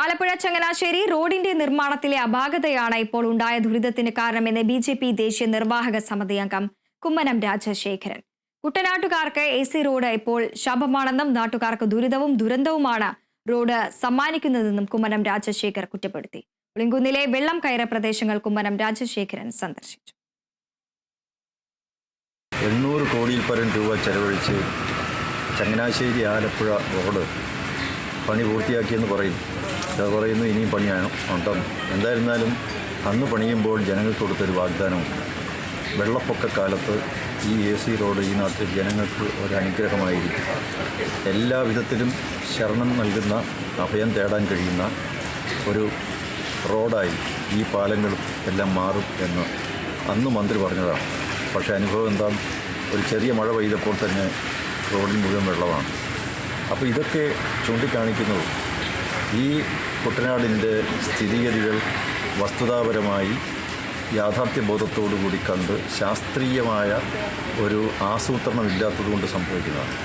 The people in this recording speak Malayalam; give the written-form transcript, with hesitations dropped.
ആലപ്പുഴ ചങ്ങനാശ്ശേരി റോഡിന്റെ നിർമ്മാണത്തിലെ അപാകതയാണ് ഇപ്പോൾ ഉണ്ടായ ദുരിതത്തിന് കാരണമെന്ന് ബി.ജെ.പി. ദേശീയ നിർവാഹക സമിതി അംഗം കുമ്മനം രാജശേഖരൻ. കുട്ടനാട്ടുകാർക്ക് AC റോഡ് ഇപ്പോൾ ശാപമാണെന്നും നാട്ടുകാർക്ക് ദുരിതവും ദുരന്തവുമാണ് റോഡ് സമ്മാനിക്കുന്നതെന്നും കുമ്മനം രാജശേഖർ കുറ്റപ്പെടുത്തി. പുളിങ്കുന്നിലെ വെള്ളം കയറ പ്രദേശങ്ങൾ കുമ്മനം രാജശേഖരൻ സന്ദർശിച്ചു. 800 കോടിയിൽ പരം രൂപ ചെലവഴിച്ച് ചങ്ങനാശ്ശേരി ആലപ്പുഴ റോഡ് പണി പൂർത്തിയാക്കിയെന്ന് പറയുന്നു ഇനിയും പണിയാണ് ഉണ്ടെന്ന്. എന്തായിരുന്നാലും അന്ന് പണിയുമ്പോൾ ജനങ്ങൾക്ക് കൊടുത്തൊരു വാഗ്ദാനമുണ്ട്. വെള്ളപ്പൊക്കക്കാലത്ത് ഈ AC റോഡ് ഈ നാട്ടിൽ ജനങ്ങൾക്ക് ഒരു അനുഗ്രഹമായിരിക്കും. എല്ലാ വിധത്തിലും ശരണം നൽകുന്ന, അഭയം തേടാൻ കഴിയുന്ന ഒരു റോഡായി ഈ പാലങ്ങളും എല്ലാം മാറും എന്ന് അന്ന് മന്ത്രി പറഞ്ഞതാണ്. പക്ഷേ അനുഭവം എന്താണ്? ഒരു ചെറിയ മഴ പെയ്തപ്പോൾ തന്നെ റോഡിൽ മുഴുവൻ വെള്ളമാണ്. അപ്പോൾ ഇതൊക്കെ ചൂണ്ടിക്കാണിക്കുന്നത് ഈ കുട്ടനാടിൻ്റെ സ്ഥിതിഗതികൾ വസ്തുതാപരമായി യാഥാർത്ഥ്യബോധത്തോടു കൂടി കണ്ട് ശാസ്ത്രീയമായ ഒരു ആസൂത്രണം ഇല്ലാത്തതുകൊണ്ട് സംഭവിക്കുന്നതാണ്.